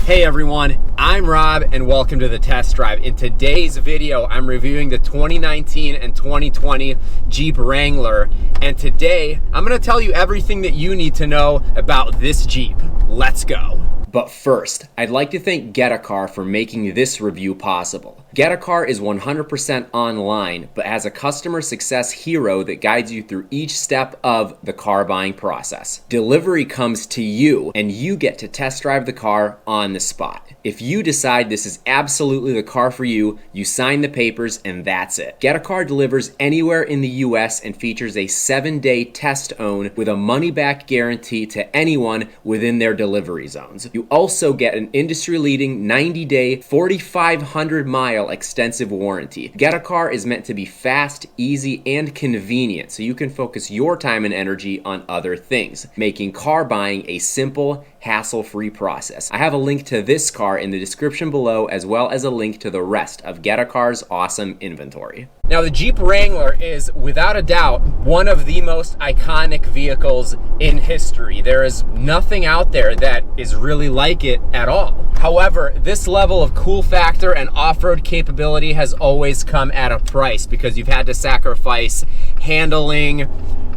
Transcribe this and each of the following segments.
Hey everyone, I'm Rob and welcome to the test drive. In today's video, I'm reviewing the 2019 and 2020 Jeep Wrangler. And today, I'm gonna tell you everything that you need to know about this Jeep. Let's go. But first, I'd like to thank Gettacar for making this review possible. Gettacar is 100% online, but has a customer success hero that guides you through each step of the car buying process. Delivery comes to you, and you get to test drive the car on the spot. If you decide this is absolutely the car for you, you sign the papers and that's it. Gettacar delivers anywhere in the US and features a 7-day test own with a money-back guarantee to anyone within their delivery zones. You also get an industry-leading 90-day, 4,500-mile extensive warranty. Gettacar is meant to be fast, easy, and convenient, so you can focus your time and energy on other things, making car buying a simple, hassle-free process. I have a link to this car in the description below, as well as a link to the rest of Gettacar's awesome inventory. Now, the Jeep Wrangler is, without a doubt, one of the most iconic vehicles in history. There is nothing out there that is really like it at all. However, this level of cool factor and off-road capability has always come at a price because you've had to sacrifice handling,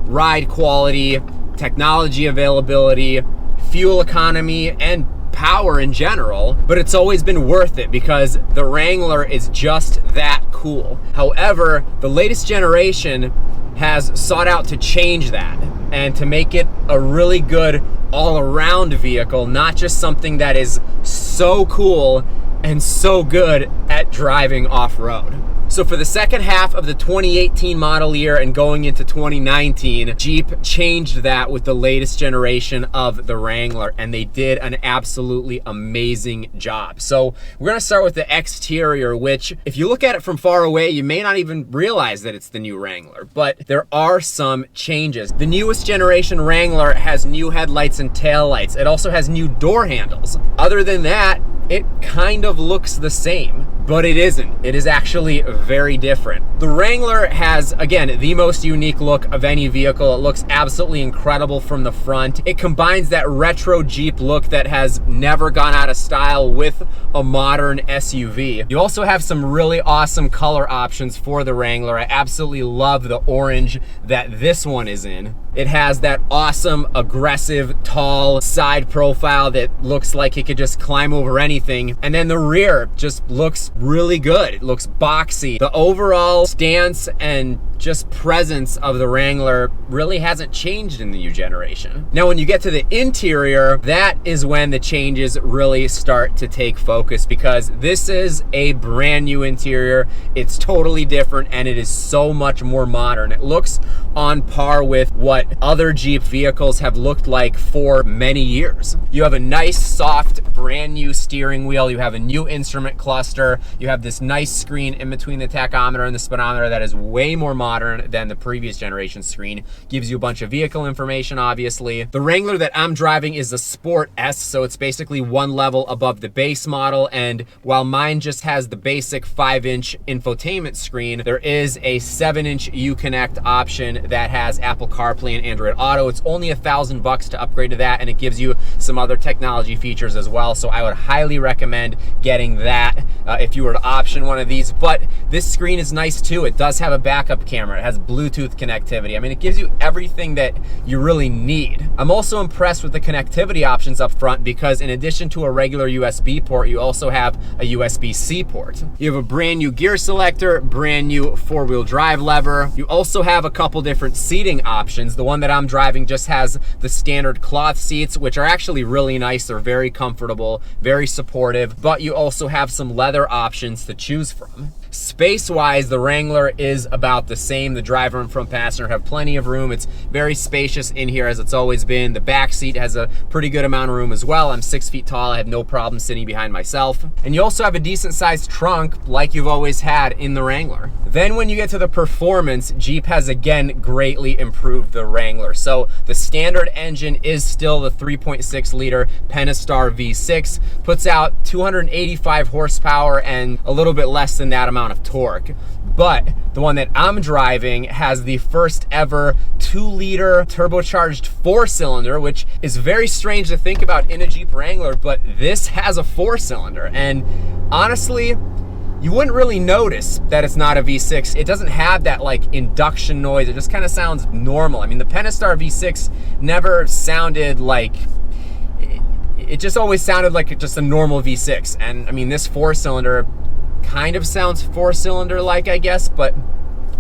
ride quality, technology availability, fuel economy, and power in general, but it's always been worth it because the Wrangler is just that cool. However, the latest generation has sought out to change that and to make it a really good all-around vehicle, not just something that is so cool and so good at driving off-road. So for the second half of the 2018 model year and going into 2019, Jeep changed that with the latest generation of the Wrangler, and they did an absolutely amazing job. So we're gonna start with the exterior, which if you look at it from far away, you may not even realize that it's the new Wrangler, but there are some changes. The newest generation Wrangler has new headlights and taillights. It also has new door handles. Other than that, it kind of looks the same, but it isn't. It is actually very different. The Wrangler has, again, the most unique look of any vehicle. It looks absolutely incredible from the front. It combines that retro Jeep look that has never gone out of style with a modern SUV. You also have some really awesome color options for the Wrangler. I absolutely love the orange that this one is in. It has that awesome, aggressive, tall side profile that looks like it could just climb over anything. And then the rear just looks really good. It looks boxy. The overall stance and just presence of the Wrangler really hasn't changed in the new generation. Now, when you get to the interior, that is when the changes really start to take focus because this is a brand new interior. It's totally different and it is so much more modern. It looks on par with what other Jeep vehicles have looked like for many years. You have a nice, soft, brand new steering wheel. You have a new instrument cluster. You have this nice screen in between the tachometer and the speedometer that is way more modern than the previous generation screen. Gives you a bunch of vehicle information, obviously. The Wrangler that I'm driving is the Sport S, so it's basically one level above the base model, and while mine just has the basic 5-inch infotainment screen, there is a 7-inch Uconnect option that has Apple CarPlay and Android Auto. It's only $1,000 to upgrade to that, and it gives you some other technology features as well, so I would highly recommend getting that if if you were to option one of these, but this screen is nice too. It does have a backup camera. It has Bluetooth connectivity. I mean, it gives you everything that you really need. I'm also impressed with the connectivity options up front because in addition to a regular USB port, you also have a USB-C port. You have a brand new gear selector, brand new four-wheel drive lever. You also have a couple different seating options. The one that I'm driving just has the standard cloth seats, which are actually really nice. They're very comfortable, very supportive, but you also have some leather options to choose from. Space-wise, the Wrangler is about the same. The driver and front passenger have plenty of room. It's very spacious in here as it's always been. The back seat has a pretty good amount of room as well. I'm 6 feet tall. I have no problem sitting behind myself. And you also have a decent sized trunk like you've always had in the Wrangler. Then when you get to the performance, Jeep has again greatly improved the Wrangler. So the standard engine is still the 3.6 liter Pentastar V6, puts out 285 horsepower and a little bit less than that amount of torque. But the one that I'm driving has the first ever 2-liter turbocharged 4-cylinder, which is very strange to think about in a Jeep Wrangler, but this has a 4-cylinder. And honestly, you wouldn't really notice that it's not a V6. It doesn't have that like induction noise. It just kind of sounds normal. I mean, the Pentastar V6 never sounded like, it just always sounded like just a normal V6. And I mean, this 4-cylinder kind of sounds 4-cylinder like, I guess, but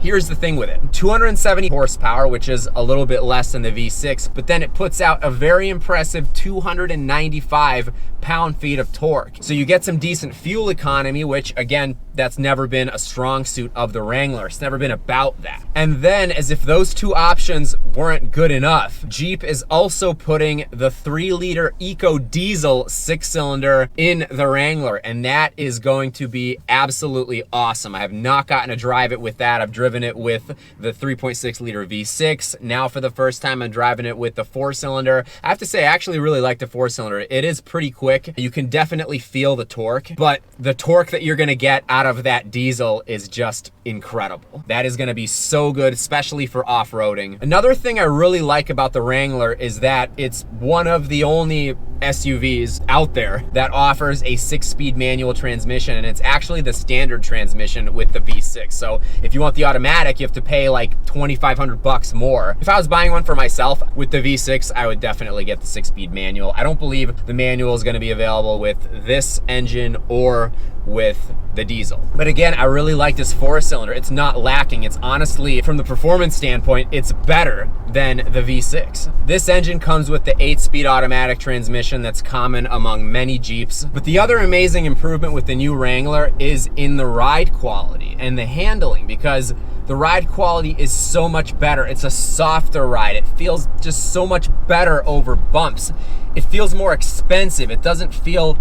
here's the thing with it. 270 horsepower, which is a little bit less than the V6, but then it puts out a very impressive 295 pound-feet of torque. So you get some decent fuel economy, which again, that's never been a strong suit of the Wrangler. It's never been about that. And then, as if those two options weren't good enough, Jeep is also putting the 3-liter Eco Diesel 6-cylinder in the Wrangler, and that is going to be absolutely awesome. I have not gotten to drive it with that. I've driven it with the 3.6 liter V6. Now for the first time, I'm driving it with the 4-cylinder. I have to say, I actually really like the 4-cylinder. It is pretty quick. You can definitely feel the torque, but the torque that you're gonna get out of that diesel is just incredible. That is gonna be so good, especially for off-roading. Another thing I really like about the Wrangler is that it's one of the only SUVs out there that offers a 6-speed manual transmission, and it's actually the standard transmission with the V6. So if you want the automatic, you have to pay like 2,500 bucks more. If I was buying one for myself with the V6, I would definitely get the 6-speed manual. I don't believe the manual is going to be available with this engine or with the diesel. But again, I really like this 4-cylinder. It's not lacking. It's honestly, from the performance standpoint, it's better than the V6. This engine comes with the 8-speed automatic transmission that's common among many Jeeps. But the other amazing improvement with the new Wrangler is in the ride quality and the handling, because the ride quality is so much better. It's a softer ride. It feels just so much better over bumps. It feels more expensive. It doesn't feel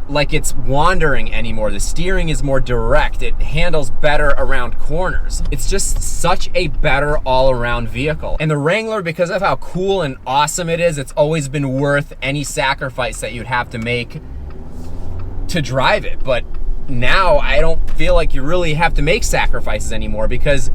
like it's wandering anymore. The steering is more direct. It handles better around corners. It's just such a better all-around vehicle. And the Wrangler, because of how cool and awesome it is, it's always been worth any sacrifice that you'd have to make to drive it. But now I don't feel like you really have to make sacrifices anymore because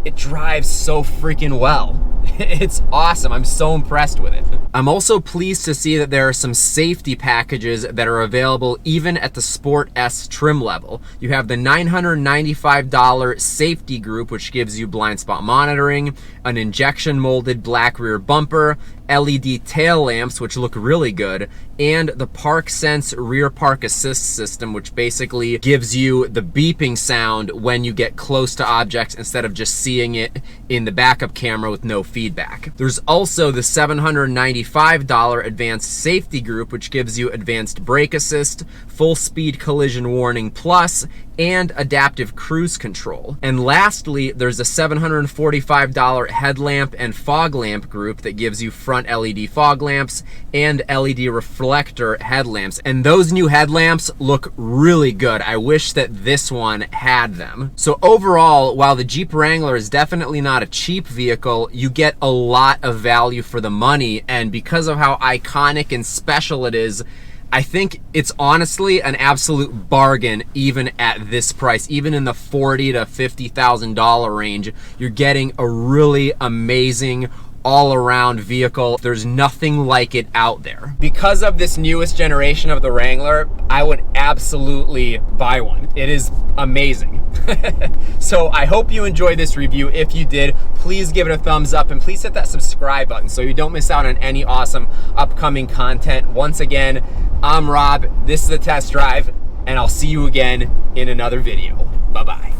it drives so freaking well. It's awesome. I'm so impressed with it. I'm also pleased to see that there are some safety packages that are available even at the Sport S trim level. You have the $995 safety group, which gives you blind spot monitoring, an injection molded black rear bumper, LED tail lamps, which look really good, and the Park Sense rear park assist system, which basically gives you the beeping sound when you get close to objects instead of just seeing it in the backup camera with no feedback. There's also the $795 advanced safety group, which gives you advanced brake assist, full speed collision warning plus, and adaptive cruise control. And lastly, there's a $745 headlamp and fog lamp group that gives you front LED fog lamps and LED reflector headlamps. And those new headlamps look really good. I wish that this one had them. So overall, while the Jeep Wrangler is definitely not a cheap vehicle, you get a lot of value for the money. And because of how iconic and special it is, I think it's honestly an absolute bargain even at this price. Even in the $40,000 to $50,000 range, you're getting a really amazing all-around vehicle. There's nothing like it out there. Because of this newest generation of the Wrangler, I would absolutely buy one. It is amazing. So I hope you enjoyed this review. If you did, please give it a thumbs up and please hit that subscribe button so you don't miss out on any awesome upcoming content. Once again, I'm Rob, this is The Test Drive, and I'll see you again in another video. Bye-bye.